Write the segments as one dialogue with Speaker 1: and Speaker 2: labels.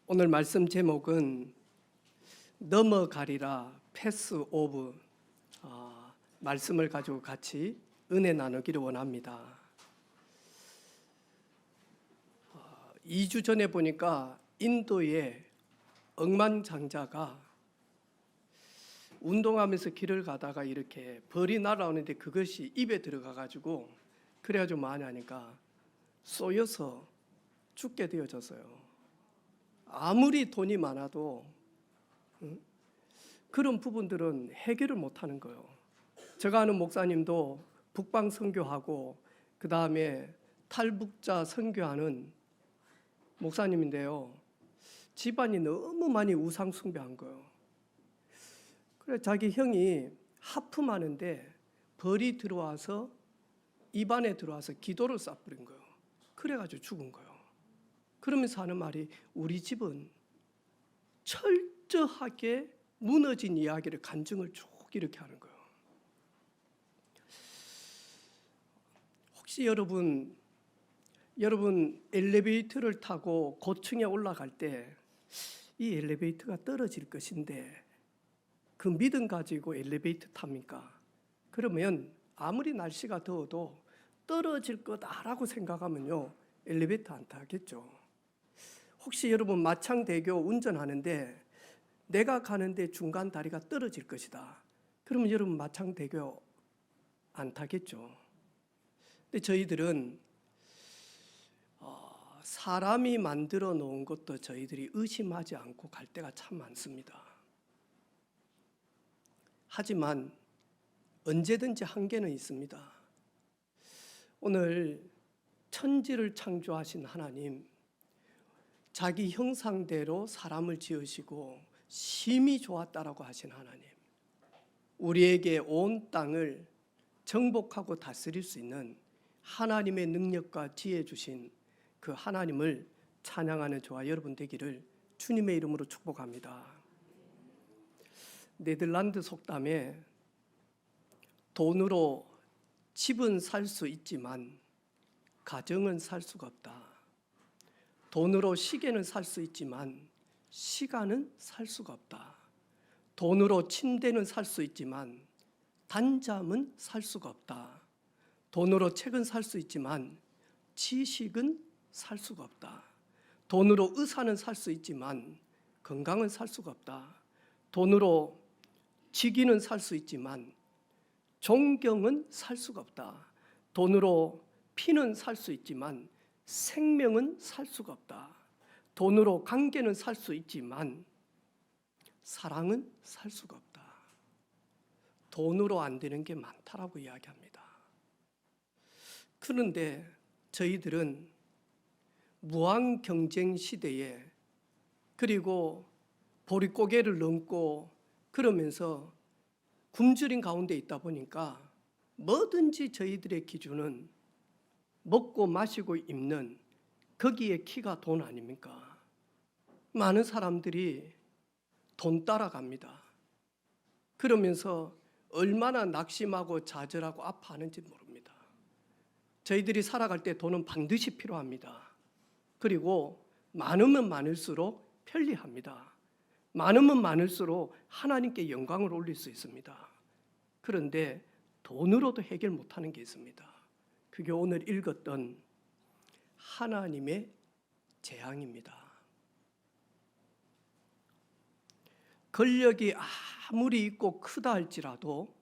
Speaker 1: 오늘 말씀 제목은 넘어가리라 패스 오브 말씀을 가지고 같이 은혜 나누기를 원합니다. 2주 전에 보니까 인도의 억만장자가 운동하면서 길을 가다가 이렇게 벌이 날아오는데 그것이 입에 들어가가지고 그래가지고 많이 하니까 쏘여서 죽게 되어졌어요. 아무리 돈이 많아도 그런 부분들은 해결을 못하는 거예요. 제가 아는 목사님도 북방 선교하고 그 다음에 탈북자 선교하는 목사님인데요. 집안이 너무 많이 우상 숭배한 거예요. 그래 자기 형이 하품하는데 벌이 들어와서 입안에 들어와서 기도를 쏴버린 거예요. 그래가지고 죽은 거예요. 그러면서 하는 말이 우리 집은 철저하게 무너진 이야기를 간증을 쭉 이렇게 하는 거예요. 혹시 여러분 엘리베이터를 타고 고층에 올라갈 때 이 엘리베이터가 떨어질 것인데 그 믿음 가지고 엘리베이터 탑니까? 그러면 아무리 날씨가 더워도 떨어질 거다라고 생각하면요 엘리베이터 안 타겠죠. 혹시 여러분 마창대교 운전하는데 내가 가는데 중간 다리가 떨어질 것이다. 그러면 여러분 마창대교 안 타겠죠. 근데 저희들은 사람이 만들어 놓은 것도 저희들이 의심하지 않고 갈 때가 참 많습니다. 하지만 언제든지 한계는 있습니다. 오늘 천지를 창조하신 하나님, 자기 형상대로 사람을 지으시고 심히 좋았다라고 하신 하나님, 우리에게 온 땅을 정복하고 다스릴 수 있는 하나님의 능력과 지혜 주신 그 하나님을 찬양하는 저와 여러분 되기를 주님의 이름으로 축복합니다. 네덜란드 속담에 돈으로 집은 살 수 있지만 가정은 살 수가 없다. 돈으로 시계는 살 수 있지만 시간은 살 수가 없다. 돈으로 침대는 살 수 있지만 단잠은 살 수가 없다. 돈으로 책은 살 수 있지만 지식은 살 수가 없다. 돈으로 의사는 살 수 있지만 건강은 살 수가 없다. 돈으로 직위는 살 수 있지만 존경은 살 수가 없다. 돈으로 피는 살 수 있지만 생명은 살 수가 없다. 돈으로 관계는 살 수 있지만 사랑은 살 수가 없다. 돈으로 안 되는 게 많다라고 이야기합니다. 그런데 저희들은 무한 경쟁 시대에 그리고 보릿고개를 넘고 그러면서 굶주린 가운데 있다 보니까 뭐든지 저희들의 기준은 먹고 마시고 입는 거기에 키가 돈 아닙니까? 많은 사람들이 돈 따라갑니다. 그러면서 얼마나 낙심하고 좌절하고 아파하는지 모릅니다. 저희들이 살아갈 때 돈은 반드시 필요합니다. 그리고 많으면 많을수록 편리합니다. 많으면 많을수록 하나님께 영광을 올릴 수 있습니다. 그런데 돈으로도 해결 못하는 게 있습니다. 그게 오늘 읽었던 하나님의 재앙입니다. 권력이 아무리 있고 크다 할지라도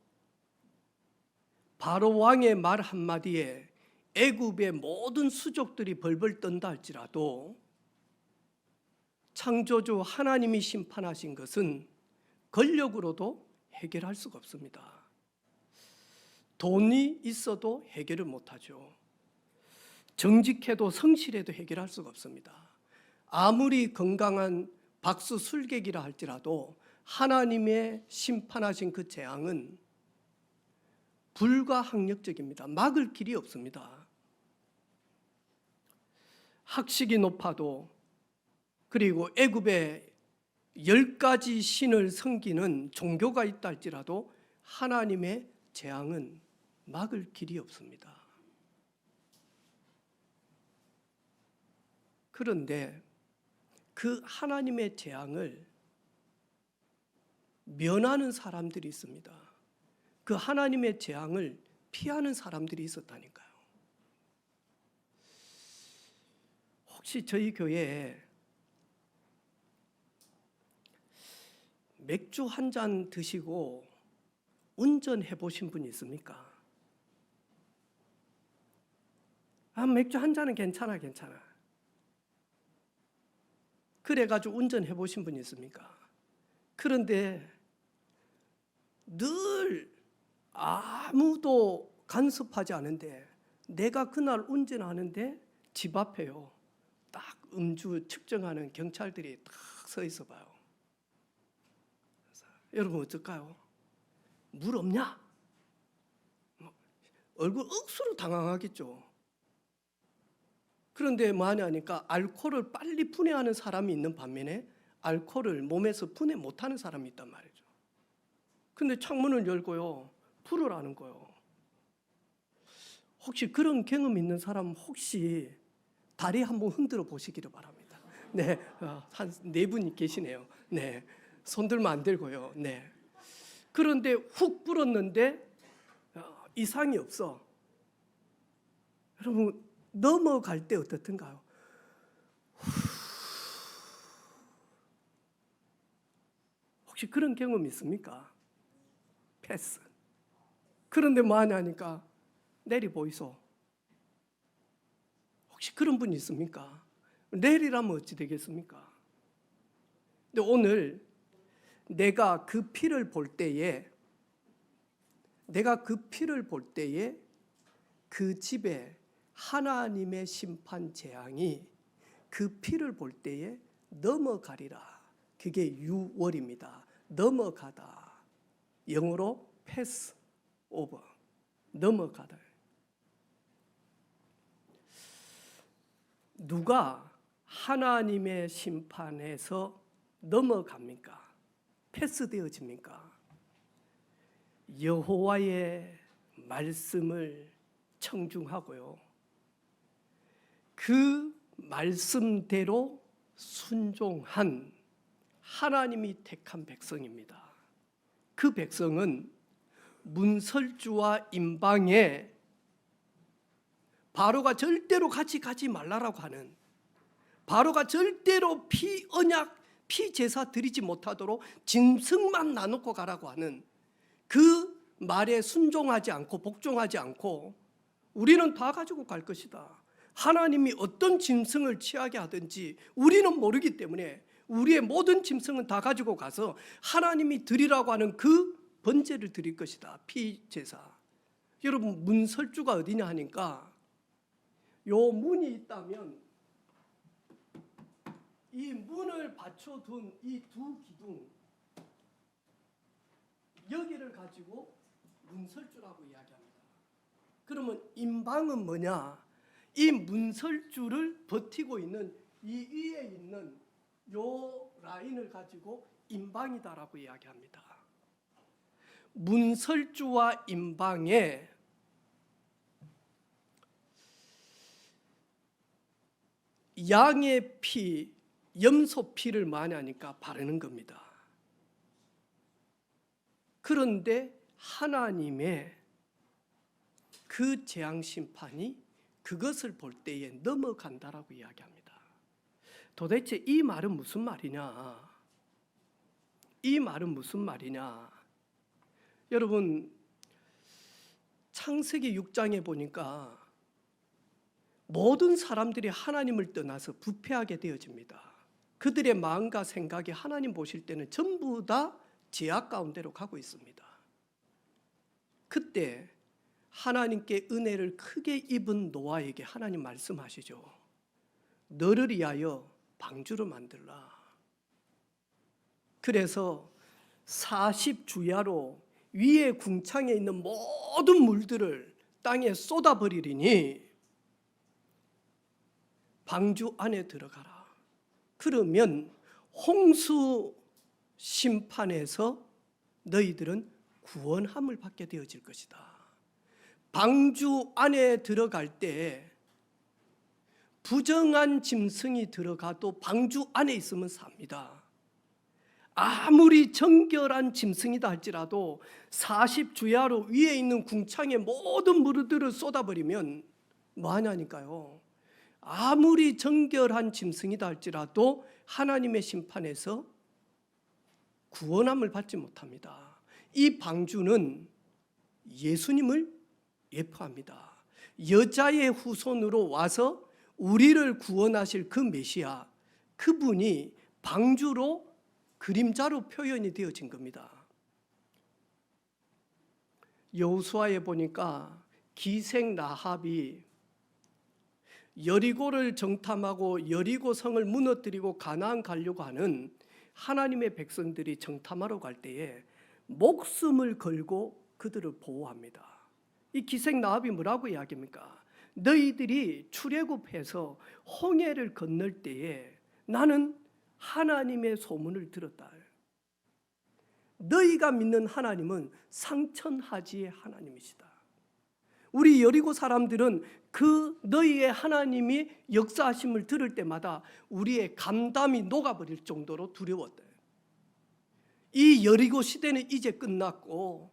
Speaker 1: 바로 왕의 말 한마디에 애굽의 모든 수족들이 벌벌 떤다 할지라도 창조주 하나님이 심판하신 것은 권력으로도 해결할 수가 없습니다. 돈이 있어도 해결을 못하죠. 정직해도 성실해도 해결할 수가 없습니다. 아무리 건강한 박수 술객이라 할지라도 하나님의 심판하신 그 재앙은 불가항력적입니다. 막을 길이 없습니다. 학식이 높아도 그리고 애굽에 10가지 신을 섬기는 종교가 있다 할지라도 하나님의 재앙은 막을 길이 없습니다. 그런데 그 하나님의 재앙을 면하는 사람들이 있습니다. 그 하나님의 재앙을 피하는 사람들이 있었다니까요. 혹시 저희 교회에 맥주 한 잔 드시고 운전해 보신 분 있습니까? 맥주 한 잔은 괜찮아. 그래가지고 운전해 보신 분 있습니까? 그런데 늘 아무도 간섭하지 않은데 내가 그날 운전하는데 집 앞에요. 딱 음주 측정하는 경찰들이 딱 서 있어 봐요. 여러분 어떨까요? 물 없냐? 얼굴 억수로 당황하겠죠. 그런데 뭐 하냐니까 알코올을 빨리 분해하는 사람이 있는 반면에 알코올을 몸에서 분해 못하는 사람이 있단 말이죠. 근데 창문을 열고요, 불으라는 거예요. 혹시 그런 경험 있는 사람 혹시 다리 한번 흔들어 보시기를 바랍니다. 네, 한 4분이 계시네요. 네, 손 들면 안 되고요. 네. 그런데 훅 불었는데 이상이 없어. 여러분 넘어갈 때 어떻든가요? 혹시 그런 경험 있습니까? 패스. 그런데 뭐 하냐니까 내리 보이소. 혹시 그런 분 있습니까? 내리라면 어찌 되겠습니까? 근데 오늘 내가 그 피를 볼 때에 그 집에 하나님의 심판 재앙이 그 피를 볼 때에 넘어가리라. 그게 유월입니다. 넘어가다. 영어로 패스 오버. 넘어가다. 누가 하나님의 심판에서 넘어갑니까? 패스되어집니까? 여호와의 말씀을 청중하고요, 그 말씀대로 순종한 하나님이 택한 백성입니다. 그 백성은 문설주와 임방에 바로가 절대로 같이 가지 말라라고 하는, 바로가 절대로 피 제사 드리지 못하도록 짐승만 나누고 가라고 하는 그 말에 순종하지 않고 복종하지 않고 우리는 다 가지고 갈 것이다. 하나님이 어떤 짐승을 취하게 하든지 우리는 모르기 때문에 우리의 모든 짐승은 다 가지고 가서 하나님이 드리라고 하는 그 번제를 드릴 것이다. 피 제사. 여러분 문설주가 어디냐 하니까 요 문이 있다면 이 문을 받쳐둔 이 두 기둥, 여기를 가지고 문설주라고 이야기합니다. 그러면 임방은 뭐냐? 이 문설주를 버티고 있는 이 위에 있는 요 라인을 가지고 임방이다라고 이야기합니다. 문설주와 임방에 양의 피, 염소 피를 많이 하니까 바르는 겁니다. 그런데 하나님의 그 재앙 심판이 그것을 볼 때에 넘어간다라고 이야기합니다. 도대체 이 말은 무슨 말이냐? 이 말은 무슨 말이냐? 여러분 창세기 6장에 보니까 모든 사람들이 하나님을 떠나서 부패하게 되어집니다. 그들의 마음과 생각이 하나님 보실 때는 전부 다 죄악 가운데로 가고 있습니다. 그때 하나님께 은혜를 크게 입은 노아에게 하나님 말씀하시죠. 너를 위하여 방주를 만들라. 그래서 40주야로 위에 궁창에 있는 모든 물들을 땅에 쏟아버리리니 방주 안에 들어가라. 그러면 홍수 심판에서 너희들은 구원함을 받게 되어질 것이다. 방주 안에 들어갈 때 부정한 짐승이 들어가도 방주 안에 있으면 삽니다. 아무리 정결한 짐승이다 할지라도 40주야로 위에 있는 궁창에 모든 무리들을 쏟아버리면 뭐하냐니까요. 아무리 정결한 짐승이다 할지라도 하나님의 심판에서 구원함을 받지 못합니다. 이 방주는 예수님을 예표합니다. 여자의 후손으로 와서 우리를 구원하실 그 메시아, 그분이 방주로 그림자로 표현이 되어진 겁니다. 여호수아에 보니까 기생 라합이 여리고를 정탐하고 여리고 성을 무너뜨리고 가나안 가려고 하는 하나님의 백성들이 정탐하러 갈 때에 목숨을 걸고 그들을 보호합니다. 이 기생 라합이 뭐라고 이야기합니까? 너희들이 출애굽해서 홍해를 건널 때에 나는 하나님의 소문을 들었다. 너희가 믿는 하나님은 상천하지의 하나님이시다. 우리 여리고 사람들은 그 너희의 하나님이 역사하심을 들을 때마다 우리의 감담이 녹아버릴 정도로 두려웠다. 이 여리고 시대는 이제 끝났고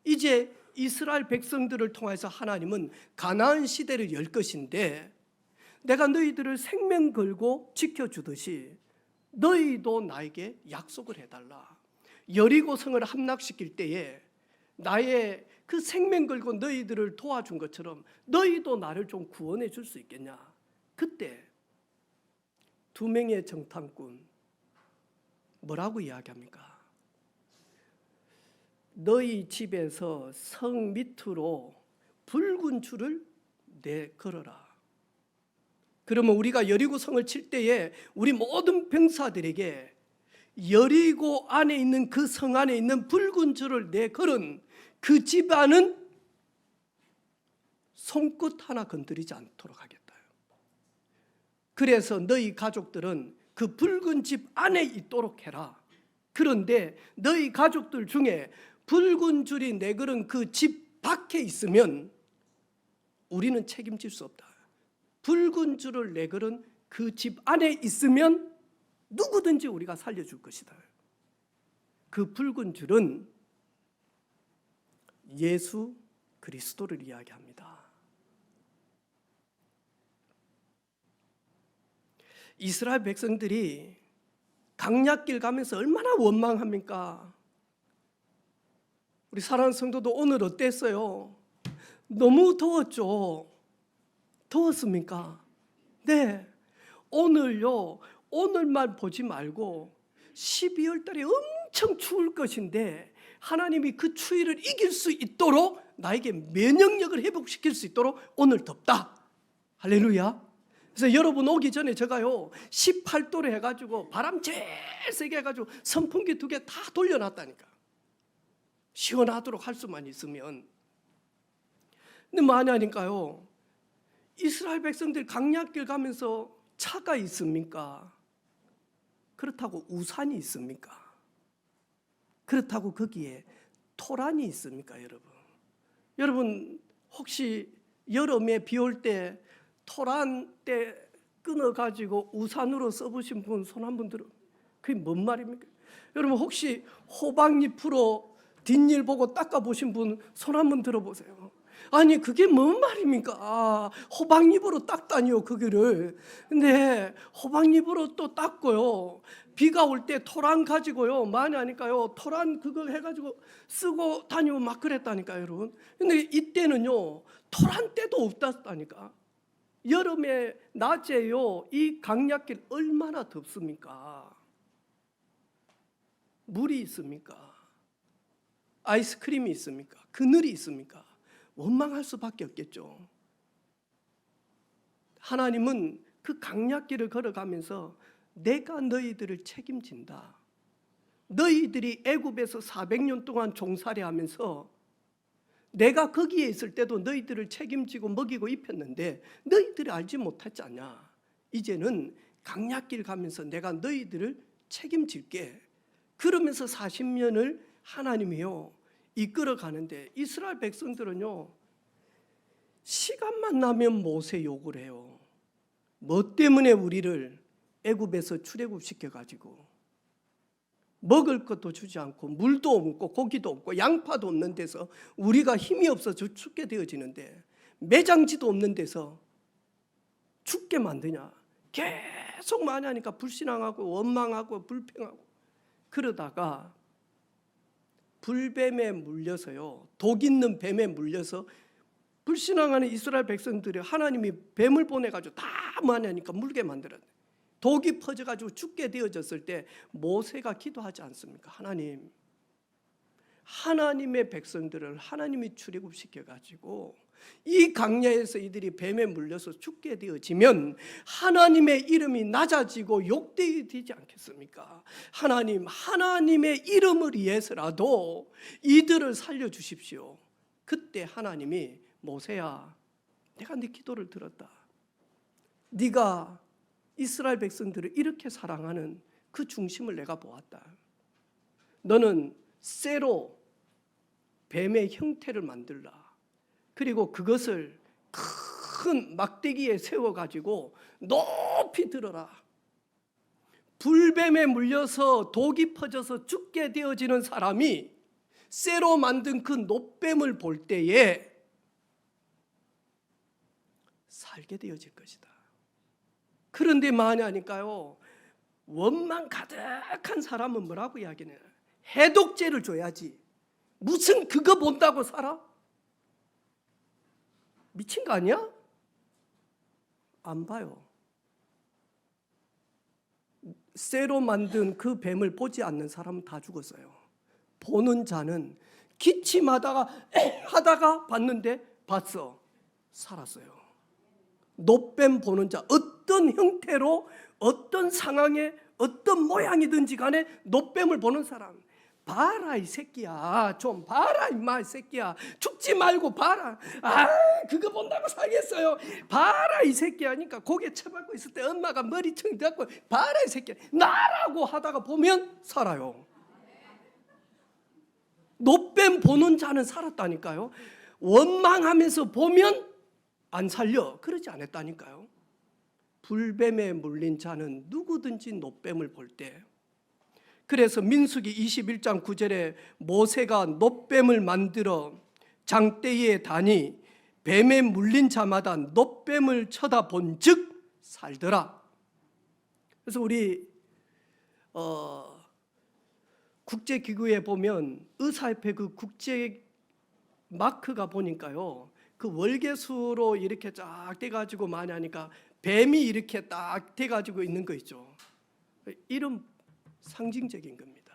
Speaker 1: 이제 이스라엘 백성들을 통해서 하나님은 가나안 시대를 열 것인데 내가 너희들을 생명 걸고 지켜주듯이 너희도 나에게 약속을 해달라. 여리고 성을 함락시킬 때에 나의 그 생명 걸고 너희들을 도와준 것처럼 너희도 나를 좀 구원해 줄 수 있겠냐. 그때 두 명의 정탐꾼 뭐라고 이야기합니까? 너희 집에서 성 밑으로 붉은 줄을 내걸어라. 그러면 우리가 여리고 성을 칠 때에 우리 모든 병사들에게 여리고 안에 있는 그 성 안에 있는 붉은 줄을 내걸은 그 집안은 손끝 하나 건드리지 않도록 하겠다. 그래서 너희 가족들은 그 붉은 집 안에 있도록 해라. 그런데 너희 가족들 중에 붉은 줄이 내걸은 그 집 밖에 있으면 우리는 책임질 수 없다. 붉은 줄을 내걸은 그 집 안에 있으면 누구든지 우리가 살려줄 것이다. 그 붉은 줄은 예수 그리스도를 이야기합니다. 이스라엘 백성들이 강약길 가면서 얼마나 원망합니까? 우리 사랑하는 성도도 오늘 어땠어요? 너무 더웠죠? 더웠습니까? 네. 오늘요, 오늘만 보지 말고 12월 달에 엄청 추울 것인데 하나님이 그 추위를 이길 수 있도록 나에게 면역력을 회복시킬 수 있도록 오늘 덥다. 할렐루야. 그래서 여러분 오기 전에 제가요 18도로 해가지고 바람 제일 세게 해가지고 선풍기 2개 다 돌려놨다니까. 시원하도록 할 수만 있으면. 근데 뭐하냐니까요. 이스라엘 백성들 강약길 가면서 차가 있습니까? 그렇다고 우산이 있습니까? 그렇다고 거기에 토란이 있습니까, 여러분? 여러분 혹시 여름에 비 올 때 토란 때 끊어가지고 우산으로 써보신 분 손 한 번 들어. 그게 뭔 말입니까? 여러분 혹시 호박잎으로 뒷일 보고 닦아보신 분 손 한 번 들어보세요. 아니 그게 뭔 말입니까? 아, 호박잎으로 닦다니요 그거를. 근데 호박잎으로 또 닦고요. 비가 올 때 토란 가지고요 많이 하니까요 토란 그거 해가지고 쓰고 다니고 막 그랬다니까요 여러분. 근데 이때는요 토란 때도 없다니까. 여름에 낮에요 이 강약길 얼마나 덥습니까? 물이 있습니까? 아이스크림이 있습니까? 그늘이 있습니까? 원망할 수밖에 없겠죠. 하나님은 그 강약길을 걸어가면서 내가 너희들을 책임진다. 너희들이 애굽에서 400년 동안 종살이하면서 내가 거기에 있을 때도 너희들을 책임지고 먹이고 입혔는데 너희들이 알지 못하지 않냐. 이제는 강약길 가면서 내가 너희들을 책임질게. 그러면서 40년을 하나님이요 이끌어 가는데 이스라엘 백성들은요 시간만 나면 모세 욕을 해요. 뭐 때문에 우리를 애굽에서 출애굽시켜 가지고 먹을 것도 주지 않고 물도 없고 고기도 없고 양파도 없는 데서 우리가 힘이 없어서 죽게 되어지는데, 매장지도 없는 데서 죽게 만드냐. 계속 많이 하니까 불신앙하고 원망하고 불평하고, 그러다가 불뱀에 물려서요, 독 있는 뱀에 물려서 불신앙하는 이스라엘 백성들이 하나님이 뱀을 보내가지고 다 많이 하니까 물게 만들었네. 독이 퍼져가지고 죽게 되어졌을 때 모세가 기도하지 않습니까? 하나님, 하나님의 백성들을 하나님이 출애굽시켜가지고 이 강야에서 이들이 뱀에 물려서 죽게 되어지면 하나님의 이름이 낮아지고 욕되지 않겠습니까? 하나님, 하나님의 이름을 위해서라도 이들을 살려주십시오. 그때 하나님이, 모세야, 내가 네 기도를 들었다. 네가 이스라엘 백성들을 이렇게 사랑하는 그 중심을 내가 보았다. 너는 쇠로 뱀의 형태를 만들라. 그리고 그것을 큰 막대기에 세워가지고 높이 들어라. 불뱀에 물려서 독이 퍼져서 죽게 되어지는 사람이 쇠로 만든 그 노뱀을 볼 때에 살게 되어질 것이다. 그런데 만약니까요, 원망 가득한 사람은 뭐라고 이야기해요? 해독제를 줘야지. 무슨 그거 본다고 살아? 미친 거 아니야? 안 봐요. 쇠로 만든 그 뱀을 보지 않는 사람은 다 죽었어요. 보는 자는 기침하다가 하다가 봤는데 봤어, 살았어요. 노뱀 보는 자, 어떤 형태로 어떤 상황에 어떤 모양이든지 간에 노뱀을 보는 사람, 봐라 이 새끼야, 좀 봐라 임마 이 새끼야, 죽지 말고 봐라. 아, 그거 본다고 살겠어요? 봐라 이 새끼야 하니까 고개 쳐박고 있을 때 엄마가 머리청 잡고 봐라 이 새끼야, 나라고 하다가 보면 살아요. 노뱀 보는 자는 살았다니까요. 원망하면서 보면 안 살려. 그러지 않았다니까요. 불뱀에 물린 자는 누구든지 노뱀을 볼 때, 그래서 민수기 21장 9절에 모세가 노뱀을 만들어 장대에 다니 뱀에 물린 자마다 노뱀을 쳐다본 즉 살더라. 그래서 우리 국제기구에 보면 의사협회 그 국제 마크가 보니까요, 그 월계수로 이렇게 쫙 돼가지고 많이 하니까 뱀이 이렇게 딱 돼가지고 있는 거 있죠. 이런 상징적인 겁니다.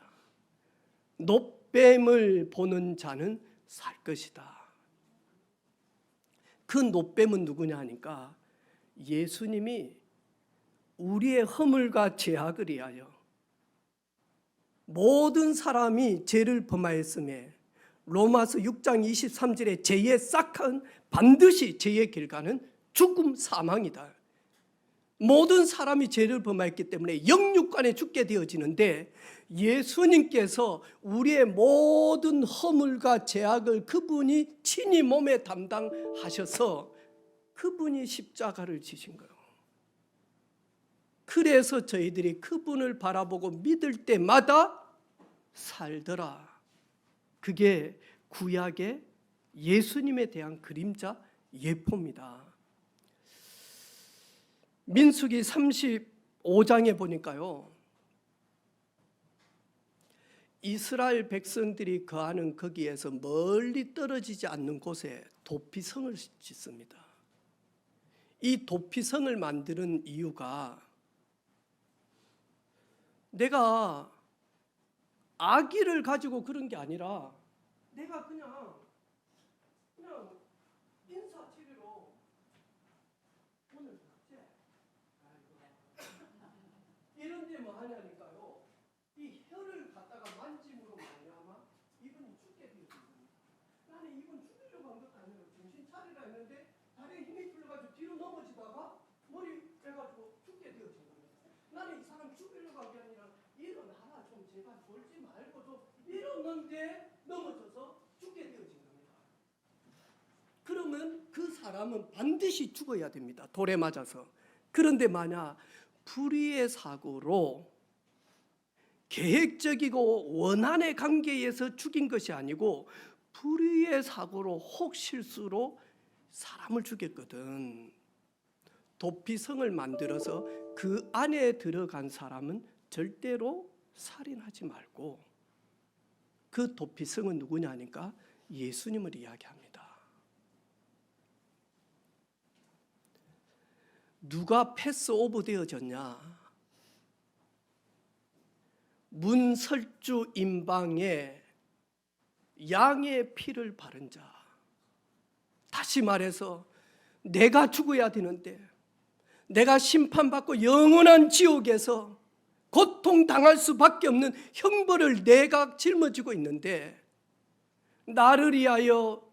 Speaker 1: 노뱀을 보는 자는 살 것이다. 그 노뱀은 누구냐 하니까 예수님이 우리의 허물과 죄악을 위하여 모든 사람이 죄를 범하였음에 로마서 6장 23절에 죄의 싹은 반드시 죄의 결과는 죽음, 사망이다. 모든 사람이 죄를 범하였기 때문에 영육간에 죽게 되어지는데, 예수님께서 우리의 모든 허물과 죄악을 그분이 친히 몸에 담당하셔서 그분이 십자가를 지신 거예요. 그래서 저희들이 그분을 바라보고 믿을 때마다 살더라. 그게 구약의 예수님에 대한 그림자 예표입니다. 민수기 35장에 보니까요, 이스라엘 백성들이 거하는 거기에서 멀리 떨어지지 않는 곳에 도피성을 짓습니다. 이 도피성을 만드는 이유가, 내가 아기를 가지고 그런 게 아니라 내가 그냥 인사치레로 오늘 이런 데 뭐 하냐니까요, 이 혀를 갖다가 만짐으로 말미암아 이분이 죽게 되었습니다. 나는 이분 죽이려고 한 것도 아니에요. 정신 차리라 했는데 다리에 힘이 풀려가지고 뒤로 넘어지다가 머리 빼가지고 죽게 되어진 겁니다. 나는 이 사람 죽이려고 한 게 아니라 일어나라 좀 제발 졸지 말고 좀 일어났는데 넘어져서 죽게 되어진 겁니다. 그러면 그 사람은 반드시 죽어야 됩니다. 돌에 맞아서. 그런데 만약 불의의 사고로 계획적이고 원한의 관계에서 죽인 것이 아니고 불의의 사고로 혹 실수로 사람을 죽였거든. 도피성을 만들어서 그 안에 들어간 사람은 절대로 살인하지 말고, 그 도피성은 누구냐 하니까 예수님을 이야기합니다. 누가 패스오브 되어졌냐? 문설주 임방에 양의 피를 바른 자. 다시 말해서 내가 죽어야 되는데, 내가 심판받고 영원한 지옥에서 고통당할 수밖에 없는 형벌을 내가 짊어지고 있는데, 나를 위하여,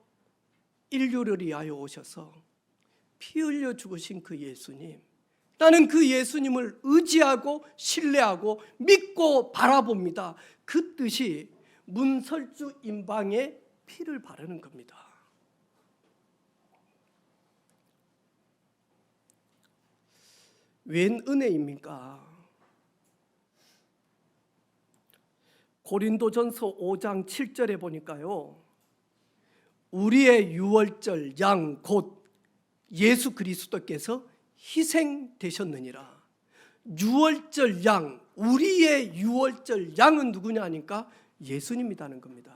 Speaker 1: 인류를 위하여 오셔서 피 흘려 죽으신 그 예수님, 나는 그 예수님을 의지하고 신뢰하고 믿고 바라봅니다. 그 뜻이 문설주 임방에 피를 바르는 겁니다. 웬 은혜입니까? 고린도전서 5장 7절에 보니까요, 우리의 유월절 양 곧 예수 그리스도께서 희생되셨느니라. 유월절 양, 우리의 유월절 양은 누구냐 하니까 예수님이라는 겁니다.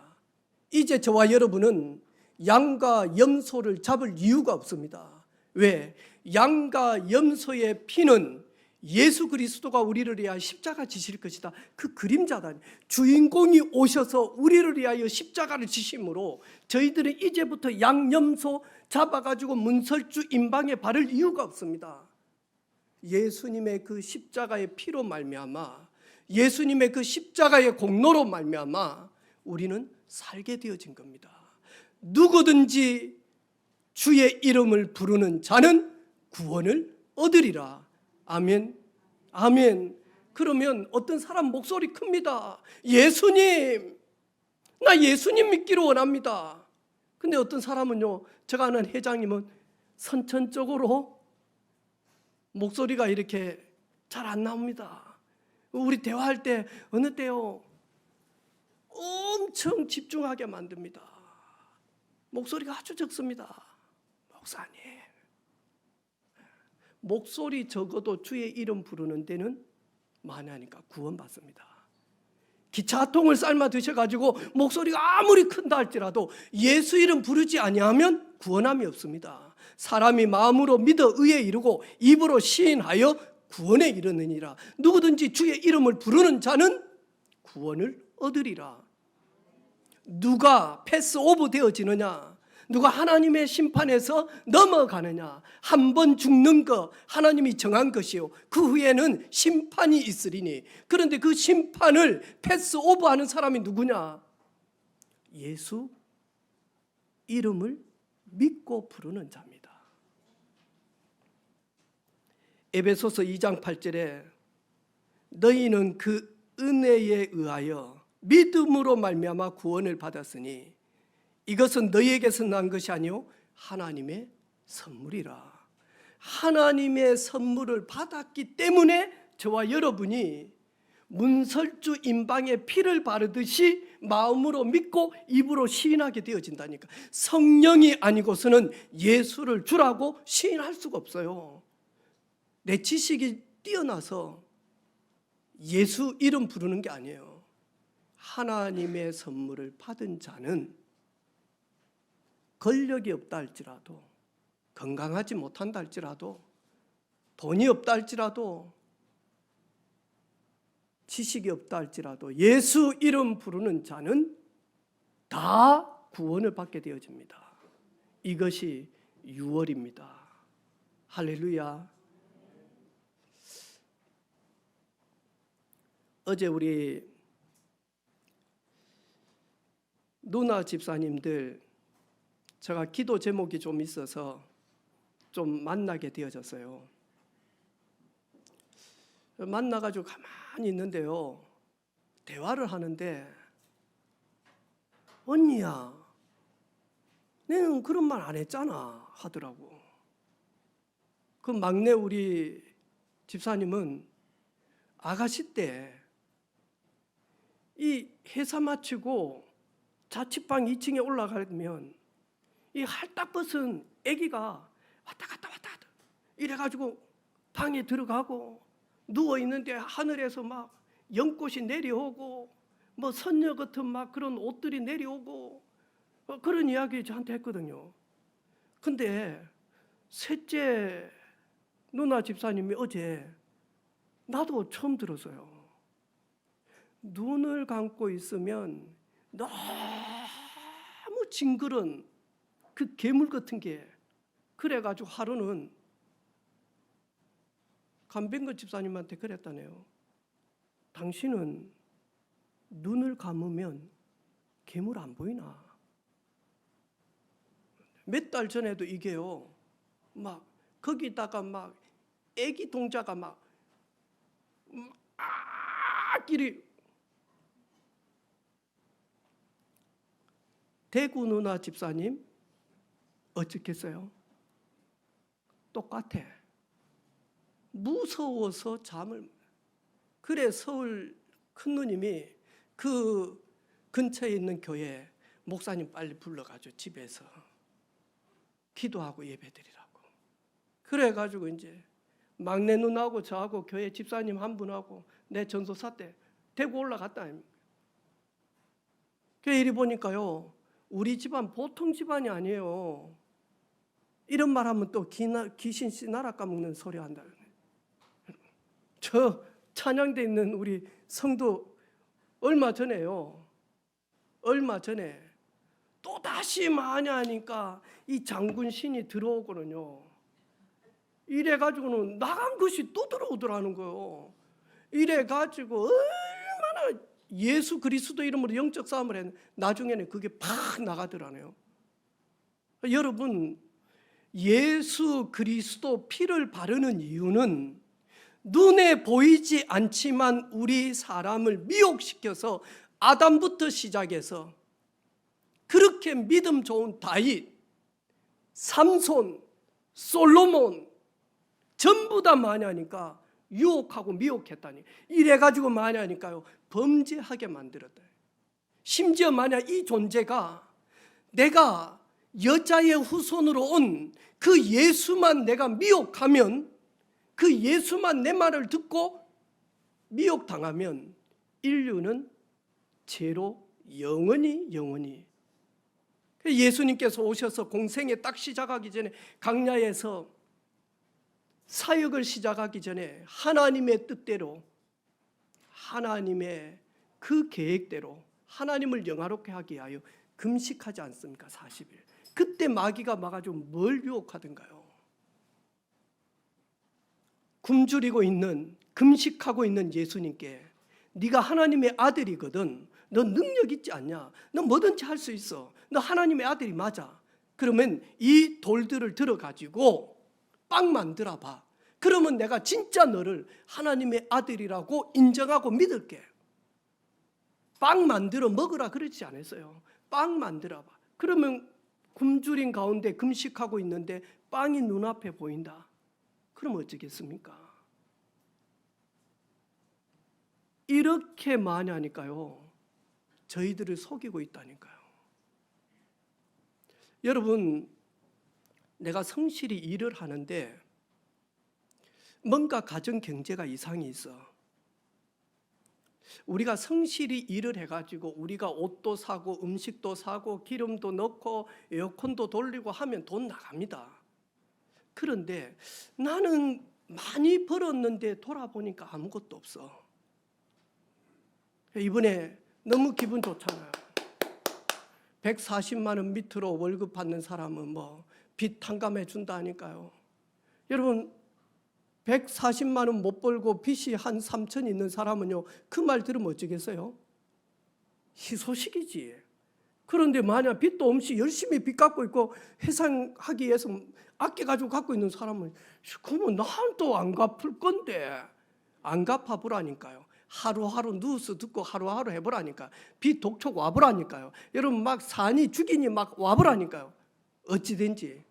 Speaker 1: 이제 저와 여러분은 양과 염소를 잡을 이유가 없습니다. 왜? 양과 염소의 피는 예수 그리스도가 우리를 위하여 십자가 지실 것이다, 그 그림자다. 주인공이 오셔서 우리를 위하여 십자가를 지심으로 저희들은 이제부터 양, 염소 잡아가지고 문설주 임방에 바를 이유가 없습니다. 예수님의 그 십자가의 피로 말미암아, 예수님의 그 십자가의 공로로 말미암아 우리는 살게 되어진 겁니다. 누구든지 주의 이름을 부르는 자는 구원을 얻으리라. 아멘, 아멘. 그러면 어떤 사람 목소리 큽니다. 예수님, 나 예수님 믿기를 원합니다. 근데 어떤 사람은요, 제가 아는 회장님은 선천적으로 목소리가 이렇게 잘 안 나옵니다. 우리 대화할 때 어느 때요, 엄청 집중하게 만듭니다. 목소리가 아주 적습니다. 목사님, 목소리 적어도 주의 이름 부르는 데는 많이 하니까 구원받습니다. 기차통을 삶아 드셔가지고 목소리가 아무리 큰다 할지라도 예수 이름 부르지 아니하면 구원함이 없습니다. 사람이 마음으로 믿어 의에 이르고 입으로 시인하여 구원에 이르느니라. 누구든지 주의 이름을 부르는 자는 구원을 얻으리라. 누가 패스오브 되어지느냐? 누가 하나님의 심판에서 넘어가느냐? 한 번 죽는 거 하나님이 정한 것이요, 그 후에는 심판이 있으리니. 그런데 그 심판을 패스오버하는 사람이 누구냐? 예수 이름을 믿고 부르는 자입니다. 에베소서 2장 8절에 너희는 그 은혜에 의하여 믿음으로 말미암아 구원을 받았으니 이것은 너희에게서 난 것이 아니요 하나님의 선물이라. 하나님의 선물을 받았기 때문에 저와 여러분이 문설주 임방에 피를 바르듯이 마음으로 믿고 입으로 시인하게 되어진다니까. 성령이 아니고서는 예수를 주라고 시인할 수가 없어요. 내 지식이 뛰어나서 예수 이름 부르는 게 아니에요. 하나님의 선물을 받은 자는 권력이 없다 할지라도, 건강하지 못한다 할지라도, 돈이 없다 할지라도, 지식이 없다 할지라도 예수 이름 부르는 자는 다 구원을 받게 되어집니다. 이것이 유월입니다. 할렐루야. 어제 우리 누나 집사님들, 제가 기도 제목이 좀 있어서 좀 만나게 되어졌어요. 만나가지고 가만히 있는데요, 대화를 하는데, 언니야, 너는 그런 말 안 했잖아 하더라고. 그 막내 우리 집사님은 아가씨 때 이 회사 마치고 자취방 2층에 올라가면 이 할딱 벗은 아기가 왔다 갔다 이래가지고 방에 들어가고 누워있는데 하늘에서 막 연꽃이 내려오고 뭐 선녀 같은 막 그런 옷들이 내려오고 그런 이야기 저한테 했거든요. 근데 셋째 누나 집사님이 어제 나도 처음 들었어요. 눈을 감고 있으면 너무 징그런 그 괴물 같은 게, 그래가지고 하루는 감병근 집사님한테 그랬다네요. 당신은 눈을 감으면 괴물 안 보이나? 몇 달 전에도 이게요, 막 거기다가 막 애기 동자가 막 끼리. 대구 누나 집사님 어쩌겠어요? 똑같아. 무서워서 잠을. 그래 서울 큰누님이 그 근처에 있는 교회 목사님 빨리 불러가지고 집에서 기도하고 예배드리라고. 그래가지고 이제 막내 누나하고 저하고 교회 집사님 한 분하고 내 전도사 때 대구 올라갔다 아닙니까? 그 이리 보니까요, 우리 집안 보통 집안이 아니에요. 이런 말 하면 또 귀신 씨나라 까먹는 소리 한다. 저 찬양대 있는 우리 성도 얼마 전에 또 다시 마냐하니까 이 장군 신이 들어오거든요. 이래가지고는 나간 것이 또 들어오더라는 거예요. 이래가지고 얼마나 예수 그리스도 이름으로 영적 싸움을 했는데 나중에는 그게 팍 나가더라네요. 여러분, 예수 그리스도 피를 바르는 이유는 눈에 보이지 않지만 우리 사람을 미혹시켜서 아담부터 시작해서 그렇게 믿음 좋은 다윗, 삼손, 솔로몬 전부 다 마냐니까 유혹하고 미혹했다니. 이래가지고 마냐니까요 범죄하게 만들었다. 심지어 만약 이 존재가 내가 여자의 후손으로 온 그 예수만 내가 미혹하면, 그 예수만 내 말을 듣고 미혹당하면 인류는 죄로 영원히. 예수님께서 오셔서 공생에 딱 시작하기 전에 광야에서 사역을 시작하기 전에 하나님의 뜻대로, 하나님의 그 계획대로 하나님을 영화롭게 하기 위하여 금식하지 않습니까? 40일. 그때 마귀가 막아주고 뭘 유혹하던가요? 굶주리고 있는, 금식하고 있는 예수님께 네가 하나님의 아들이거든, 너 능력 있지 않냐? 너 뭐든지 할 수 있어, 너 하나님의 아들이 맞아. 그러면 이 돌들을 들어가지고 빵 만들어 봐. 그러면 내가 진짜 너를 하나님의 아들이라고 인정하고 믿을게. 빵 만들어 먹으라 그러지 않았어요. 빵 만들어 봐. 그러면 굶주린 가운데 금식하고 있는데 빵이 눈앞에 보인다. 그럼 어쩌겠습니까? 이렇게 많이 하니까요, 저희들을 속이고 있다니까요. 여러분, 내가 성실히 일을 하는데 뭔가 가정 경제가 이상이 있어. 우리가 성실히 일을 해가지고 우리가 옷도 사고 음식도 사고 기름도 넣고 에어컨도 돌리고 하면 돈 나갑니다. 그런데 나는 많이 벌었는데 돌아보니까 아무것도 없어. 이번에 너무 기분 좋잖아요. 140만 원 밑으로 월급 받는 사람은 뭐 빚 탕감해 준다니까요. 여러분, 140만 원 못 벌고 빚이 한 3천 있는 사람은요, 그 말 들으면 어쩌겠어요? 희소식이지. 그런데 만약 빚도 없이 열심히 빚 갚고 있고 회상하기 위해서 아껴가지고 갖고 있는 사람은, 그러면 난 또 안 갚을 건데 안 갚아보라니까요. 하루하루 뉴스 듣고 하루하루 해보라니까. 빚 독촉 와보라니까요. 여러분, 막 산이 죽이니 막 와보라니까요. 어찌된지.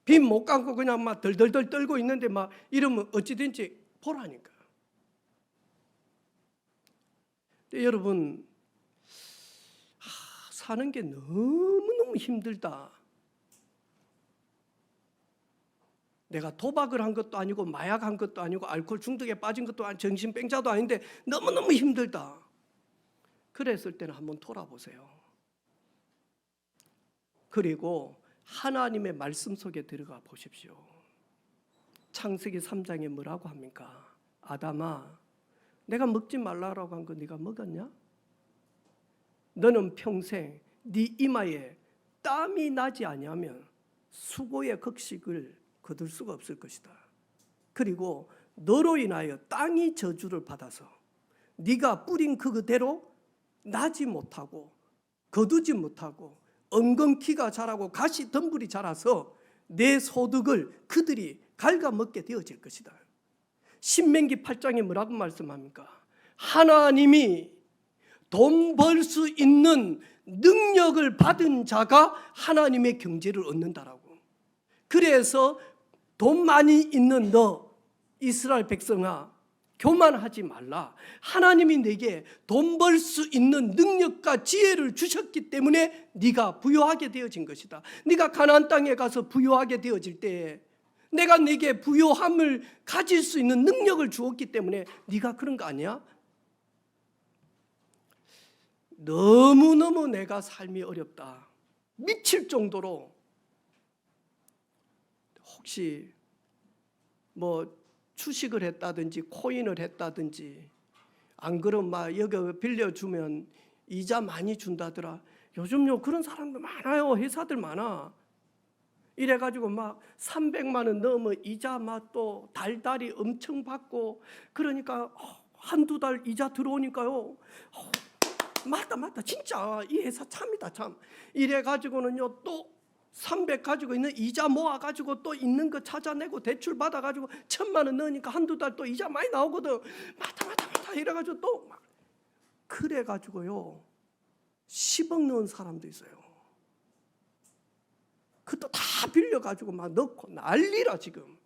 Speaker 1: 빈 못 감고 그냥 막 덜덜덜 떨고 있는데 막 이러면 어찌든지 보라니까. 근데 여러분, 사는 게 너무너무 힘들다. 내가 도박을 한 것도 아니고 마약한 것도 아니고 알코올 중독에 빠진 것도 아니고 정신병자도 아닌데 너무너무 힘들다. 그랬을 때는 한번 돌아보세요. 그리고 하나님의 말씀 속에 들어가 보십시오. 창세기 3장에 뭐라고 합니까? 아담아, 내가 먹지 말라고 한 거 네가 먹었냐? 너는 평생 네 이마에 땀이 나지 아니하면 수고의 곡식을 거둘 수가 없을 것이다. 그리고 너로 인하여 땅이 저주를 받아서 네가 뿌린 그대로 나지 못하고 거두지 못하고 엉겅퀴가 자라고 가시 덤불이 자라서 내 소득을 그들이 갉아먹게 되어질 것이다. 신명기 8장에 뭐라고 말씀합니까? 하나님이 돈 벌 수 있는 능력을 받은 자가 하나님의 경제를 얻는다라고. 그래서 돈 많이 있는 너 이스라엘 백성아, 교만하지 말라. 하나님이 내게 돈 벌 수 있는 능력과 지혜를 주셨기 때문에 네가 부유하게 되어진 것이다. 네가 가나안 땅에 가서 부유하게 되어질 때에 내가 네게 부유함을 가질 수 있는 능력을 주었기 때문에 네가 그런 거 아니야? 너무너무 내가 삶이 어렵다. 미칠 정도로 혹시 뭐 주식을 했다든지 코인을 했다든지 안 그러면 막 여기 빌려주면 이자 많이 준다더라. 요즘요 그런 사람들 많아요. 회사들 많아. 이래가지고 막 300만 원 넘어 이자 막 또 달달이 엄청 받고 그러니까 한두 달 이자 들어오니까요. 맞다 진짜 이 회사 참이다 참. 이래가지고는요 또 300 가지고 있는 이자 모아가지고 또 있는 거 찾아내고 대출 받아가지고 1,000만 원 넣으니까 한두 달 또 이자 많이 나오거든. 맞다 이래가지고 또 막 그래가지고요 10억 넣은 사람도 있어요. 그것도 다 빌려가지고 막 넣고 난리라 지금.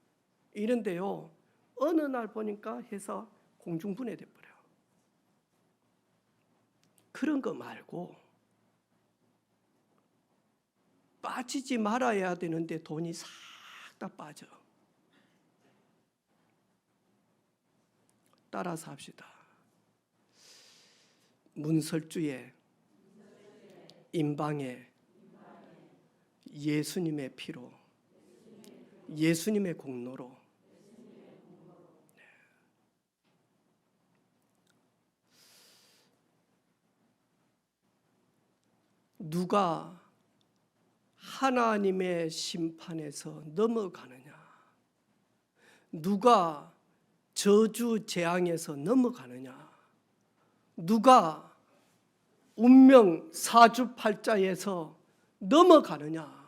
Speaker 1: 이런데요 어느 날 보니까 회사 공중분해돼 버려. 그런 거 말고 빠지지 말아야 되는데 돈이 싹 다 빠져. 따라서 합시다. 문설주에 임방에 예수님의 피로 예수님의 공로로 누가 하나님의 심판에서 넘어가느냐? 누가 저주 재앙에서 넘어가느냐? 누가 운명 사주팔자에서 넘어가느냐?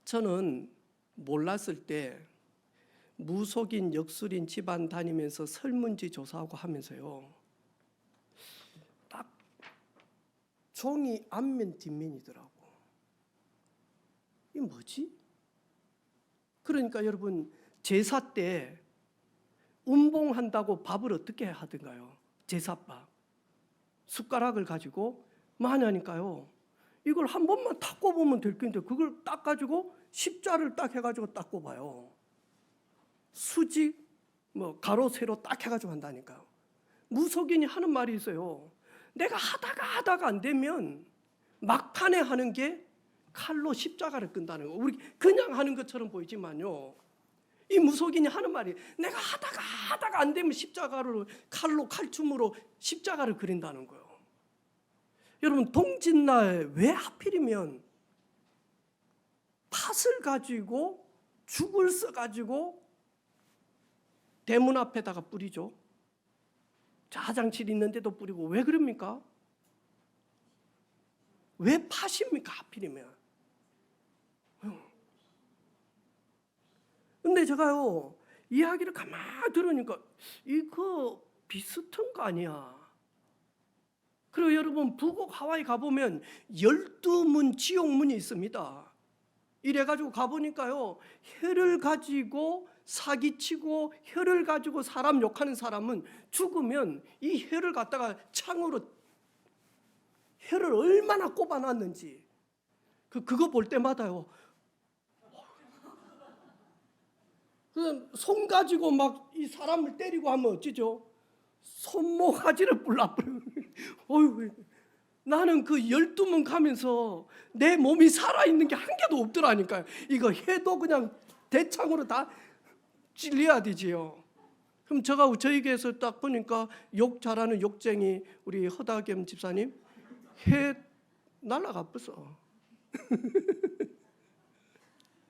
Speaker 1: 저는 몰랐을 때 무속인 역술인 집안 다니면서 설문지 조사하고 하면서요 딱 종이 앞면 뒷면이더라고. 이게 뭐지? 그러니까 여러분 제사 때 운봉한다고 밥을 어떻게 하던가요? 제사밥 숟가락을 가지고 많이 하니까요 이걸 한 번만 딱 꼽으면 될 텐데 그걸 딱 가지고 십자를 딱 해가지고 딱 꼽아요. 수직 뭐 가로 세로 딱 해가지고 한다니까요. 무속인이 하는 말이 있어요. 내가 하다가 안 되면 막판에 하는 게 칼로 십자가를 끈다는 거. 우리 그냥 하는 것처럼 보이지만요 이 무속인이 하는 말이 내가 하다가 안 되면 십자가를 칼로 칼춤으로 십자가를 그린다는 거예요. 여러분 동짓날 왜 하필이면 팥을 가지고 죽을 써가지고 대문 앞에다가 뿌리죠. 화장실 있는데도 뿌리고. 왜 그럽니까? 왜 팥입니까 하필이면? 근데 제가요 이야기를 가만히 들으니까 이거 비슷한 거 아니야. 그리고 여러분 북극 하와이 가보면 12문 지옥문이 있습니다. 이래가지고 가보니까요, 혀를 가지고 사기치고 혀를 가지고 사람 욕하는 사람은 죽으면 이 혀를 갖다가 창으로 혀를 얼마나 꼽아놨는지 그거 볼 때마다요, 손 가지고 막 이 사람을 때리고 하면 어찌죠? 손모가지를 불라버려. 어휴, 나는 그 12문 가면서 내 몸이 살아있는 게 한 개도 없더라니까요. 이거 해도 그냥 대창으로 다 찔려야 되지요. 그럼 저희 교회에서 딱 보니까 욕 잘하는 욕쟁이 우리 허다겸 집사님 해 날라가 버서.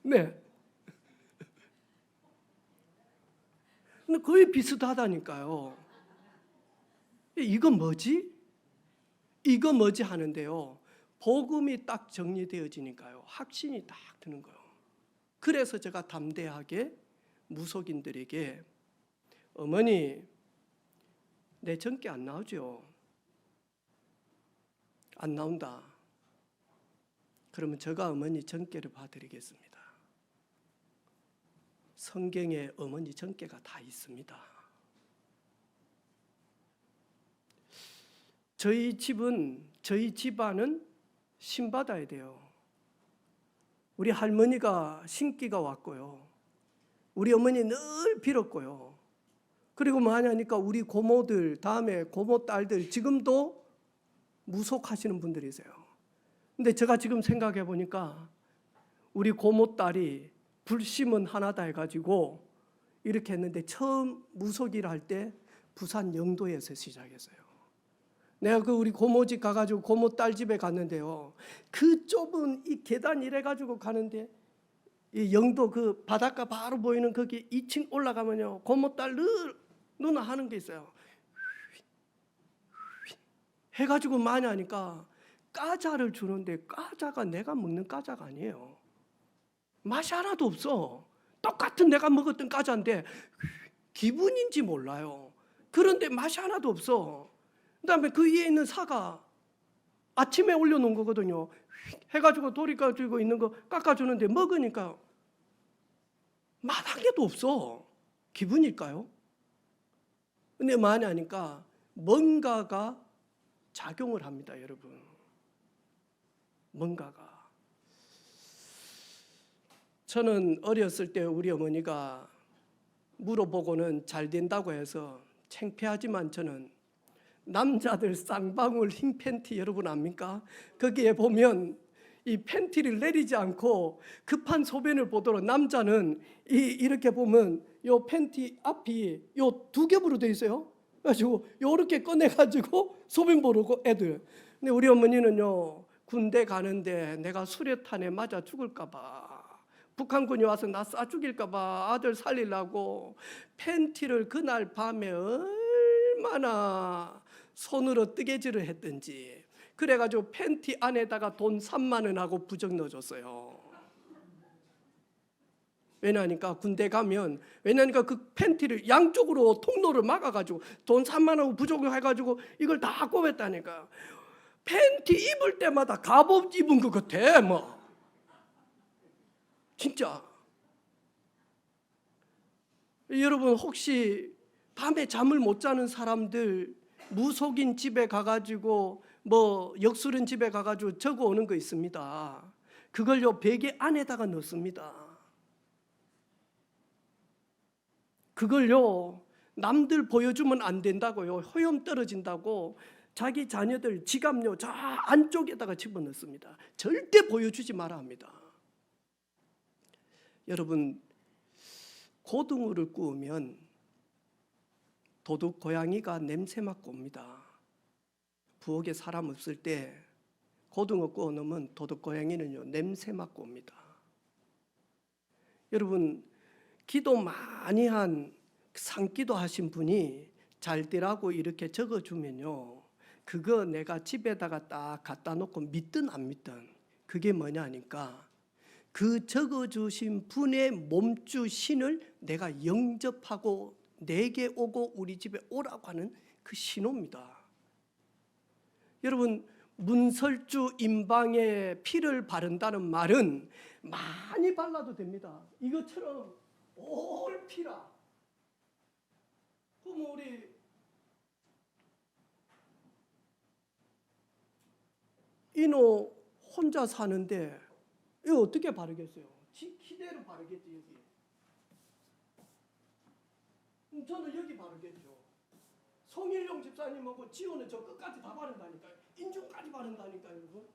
Speaker 1: 네. 근데 거의 비슷하다니까요. 이거 뭐지? 이거 뭐지 하는데요, 복음이 딱 정리되어지니까요, 확신이 딱 드는 거예요. 그래서 제가 담대하게 무속인들에게, 어머니 내 전께 안 나오죠? 안 나온다. 그러면 제가 어머니 전께를 봐드리겠습니다. 성경에 어머니 전께가 다 있습니다. 저희 집안은 신받아야 돼요. 우리 할머니가 신기가 왔고요, 우리 어머니 늘 빌었고요. 그리고 뭐 하냐니까 우리 고모들, 다음에 고모 딸들 지금도 무속하시는 분들이세요. 근데 제가 지금 생각해 보니까 우리 고모 딸이 불심은 하나다 해가지고 이렇게 했는데, 처음 무속일 할 때 부산 영도에서 시작했어요. 내가 그 우리 고모 집 가가지고 고모 딸 집에 갔는데요, 그 좁은 이 계단 이래가지고 가는데 이 영도 그 바닷가 바로 보이는 거기 2층 올라가면요, 고모 딸 누나 하는 게 있어요. 해가지고 많이 하니까 과자를 주는데 과자가 내가 먹는 과자가 아니에요. 맛이 하나도 없어. 똑같은 내가 먹었던 과자인데 기분인지 몰라요. 그런데 맛이 하나도 없어. 그다음에 그 위에 있는 사과 아침에 올려놓은 거거든요. 해가지고 돌이 가지고 있는 거 깎아주는데 먹으니까 맛 한 개도 없어. 기분일까요? 근데 많이 하니까 뭔가가 작용을 합니다, 여러분. 뭔가가. 저는 어렸을 때 우리 어머니가 물어보고는 잘 된다고 해서 창피하지만 저는 남자들 쌍방울 흰 팬티 여러분 압니까? 거기에 보면 이 팬티를 내리지 않고 급한 소변을 보도록 남자는 이렇게 보면 요 팬티 앞이 요 두 겹으로 돼 있어요. 그래가지고 요렇게 꺼내가지고 소변 보르고 애들. 근데 우리 어머니는요, 군대 가는데 내가 수류탄에 맞아 죽을까봐, 북한군이 와서 나 쏴 죽일까봐 아들 살리려고 팬티를 그날 밤에 얼마나 손으로 뜨개질을 했든지 그래가지고 팬티 안에다가 돈 3만 원 하고 부적 넣어줬어요. 왜냐니까 군대 가면, 왜냐니까 그 팬티를 양쪽으로 통로를 막아가지고 돈 3만 원 하고 부적을 해가지고 이걸 다 꼽았다니까. 팬티 입을 때마다 갑옷 입은 것 같아 뭐. 진짜. 여러분 혹시 밤에 잠을 못 자는 사람들 무속인 집에 가가지고 뭐 역술인 집에 가가지고 적어 오는 거 있습니다. 그걸요 베개 안에다가 넣습니다. 그걸요 남들 보여주면 안 된다고요. 효염 떨어진다고 자기 자녀들 지갑요 저 안쪽에다가 집어넣습니다. 절대 보여주지 마라 합니다. 여러분 고등어를 구우면 도둑 고양이가 냄새 맡고 옵니다. 부엌에 사람 없을 때 고등어 구워 놓으면 도둑 고양이는요 냄새 맡고 옵니다. 여러분 기도 많이 한 산기도 하신 분이 잘 되라고 이렇게 적어주면요, 그거 내가 집에다가 딱 갖다 놓고 믿든 안 믿든 그게 뭐냐 하니까 그 적어주신 분의 몸주 신을 내가 영접하고 내게 오고 우리 집에 오라고 하는 그 신호입니다. 여러분, 문설주 임방에 피를 바른다는 말은 많이 발라도 됩니다. 이것처럼 올 피라. 그럼 우리 인호 혼자 사는데 이거 어떻게 바르겠어요? 기대로 바르겠지. 여기. 저는 여기 바르겠죠. 송일용 집사님하고 지호는 저 끝까지 다 바른다니까요. 인중까지 바른다니까요. 여러분.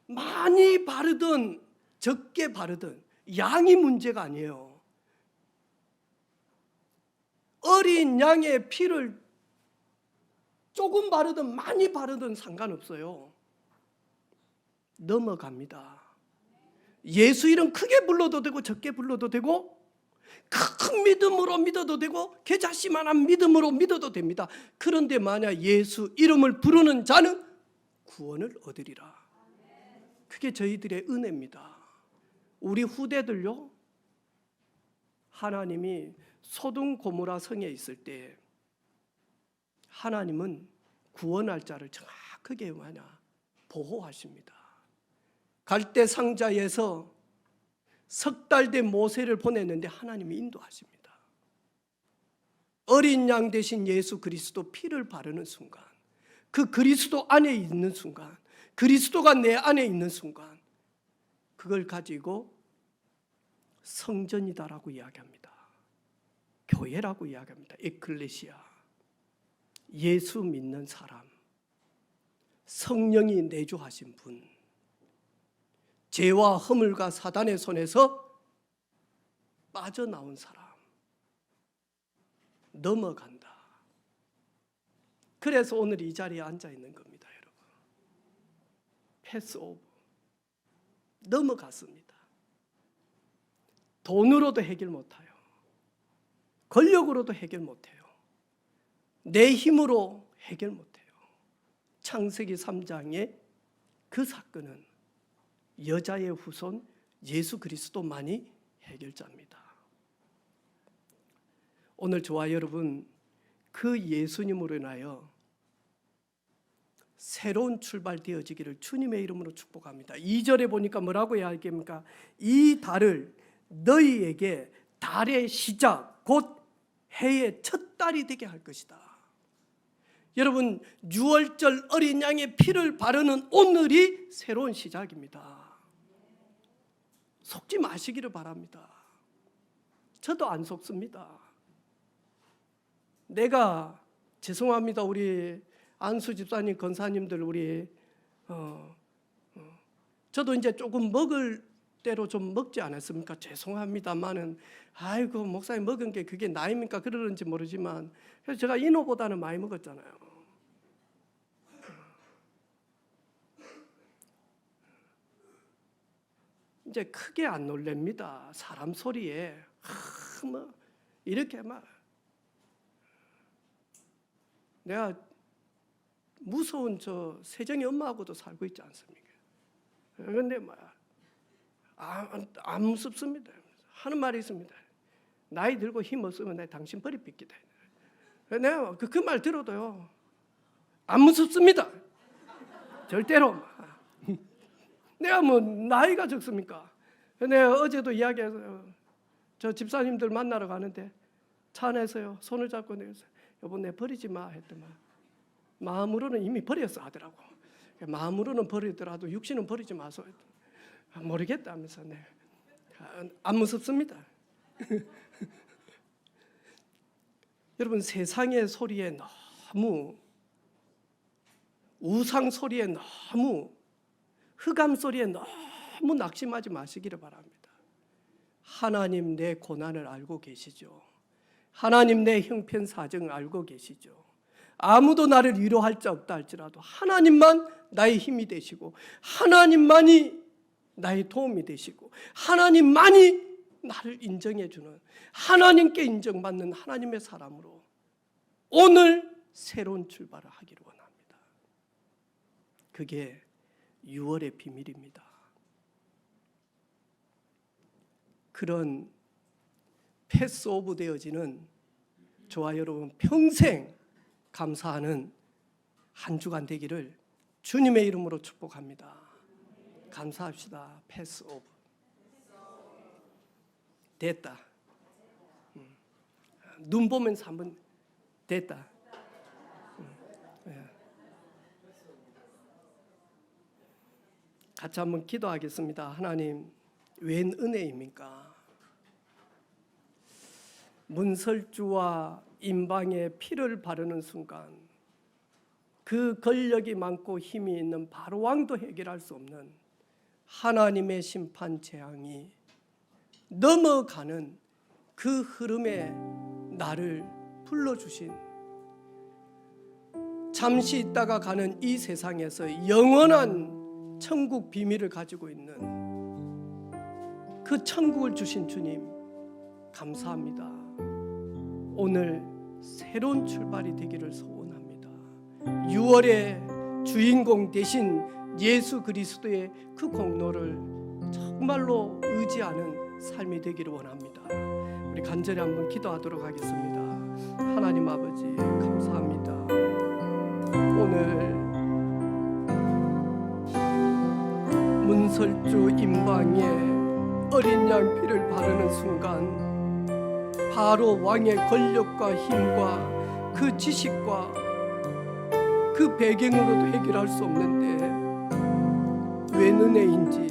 Speaker 1: 많이 바르든 적게 바르든 양이 문제가 아니에요. 어린 양의 피를 조금 바르든 많이 바르든 상관없어요. 넘어갑니다. 예수 이름 크게 불러도 되고 적게 불러도 되고 큰 믿음으로 믿어도 되고 겨자씨만한 믿음으로 믿어도 됩니다. 그런데 만약 예수 이름을 부르는 자는 구원을 얻으리라. 그게 저희들의 은혜입니다. 우리 후대들요, 하나님이 소돔 고모라 성에 있을 때 하나님은 구원할 자를 정확하게 보호하십니다. 갈대 상자에서 석 달 된 모세를 보냈는데 하나님이 인도하십니다. 어린 양 대신 예수 그리스도 피를 바르는 순간, 그 그리스도 안에 있는 순간, 그리스도가 내 안에 있는 순간, 그걸 가지고 성전이다라고 이야기합니다. 교회라고 이야기합니다. 에클레시아. 예수 믿는 사람, 성령이 내주하신 분, 죄와 허물과 사단의 손에서 빠져나온 사람, 넘어간다. 그래서 오늘 이 자리에 앉아 있는 겁니다, 여러분. 패스오브. 넘어갔습니다. 돈으로도 해결 못해요. 권력으로도 해결 못해요. 내 힘으로 해결 못해요. 창세기 3장의 그 사건은 여자의 후손 예수 그리스도만이 해결자입니다. 오늘 저와 여러분, 그 예수님으로 인하여 새로운 출발되어지기를 주님의 이름으로 축복합니다. 2절에 보니까 뭐라고 이야기합니까? 이 달을 너희에게 달의 시작, 곧 해의 첫 달이 되게 할 것이다. 여러분, 6월절 어린 양의 피를 바르는 오늘이 새로운 시작입니다. 속지 마시기를 바랍니다. 저도 안 속습니다. 내가 죄송합니다. 우리 안수 집사님, 권사님들, 우리 저도 이제 조금 먹을 대로 좀 먹지 않았습니까? 죄송합니다만은 아이고 목사님 먹은 게 그게 나입니까? 그러는지 모르지만 그래서 제가 인호보다는 많이 먹었잖아요. 이제 크게 안 놀랍니다. 사람 소리에 뭐 이렇게 막 내가 무서운 저 세정이 엄마하고도 살고 있지 않습니까? 그런데 안 무섭습니다. 하는 말이 있습니다. 나이 들고 힘 없으면 내가 당신 버리 삐끼다. 내가 그 말 들어도요 안 무섭습니다. 절대로. 내가 뭐 나이가 적습니까? 내가 어제도 이야기해서 저 집사님들 만나러 가는데 차 안에서요 손을 잡고 내가 여보 내 버리지 마 했더만 마음으로는 이미 버렸어 하더라고. 마음으로는 버리더라도 육신은 버리지 마소. 모르겠다 하면서 안 무섭습니다. 여러분, 세상의 소리에 너무, 우상 소리에 너무, 흑암 소리에 너무 낙심하지 마시기를 바랍니다. 하나님 내 고난을 알고 계시죠. 하나님 내 형편사정을 알고 계시죠. 아무도 나를 위로할 자 없다 할지라도 하나님만 나의 힘이 되시고 하나님만이 나의 도움이 되시고 하나님만이 나를 인정해 주는, 하나님께 인정받는 하나님의 사람으로 오늘 새로운 출발을 하기를 원합니다. 그게 6월의 비밀입니다. 그런 패스오브 되어지는 저와 여러분 평생 감사하는 한 주간 되기를 주님의 이름으로 축복합니다. 감사합시다. 패스 오브. 됐다. 눈 보면서 한번 됐다. 같이 한번 기도하겠습니다. 하나님, 웬 은혜입니까? 문설주와 임방에 피를 바르는 순간 그 권력이 많고 힘이 있는 바로 왕도 해결할 수 없는 하나님의 심판 재앙이 넘어가는 그 흐름에 나를 불러주신, 잠시 있다가 가는 이 세상에서 영원한 천국 비밀을 가지고 있는 그 천국을 주신 주님 감사합니다. 오늘 새로운 출발이 되기를 소원합니다. 6월의 주인공 되신 예수 그리스도의 그 공로를 정말로 의지하는 삶이 되기를 원합니다. 우리 간절히 한번 기도하도록 하겠습니다. 하나님 아버지 감사합니다. 오늘 문설주 임방에 어린 양 피를 바르는 순간 바로 왕의 권력과 힘과 그 지식과 그 배경으로도 해결할 수 없는데 웬 은혜인지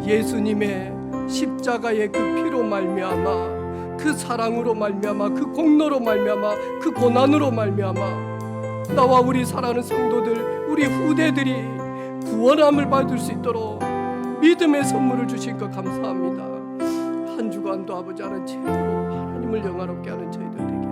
Speaker 1: 예수님의 십자가의 그 피로 말미암아, 그 사랑으로 말미암아, 그 공로로 말미암아, 그 고난으로 말미암아 나와 우리 사랑하는 성도들, 우리 후대들이 구원함을 받을 수 있도록 믿음의 선물을 주신 것 감사합니다. 한 주간도 아버지 하는 채로 하나님을 영화롭게 하는 저희들 되게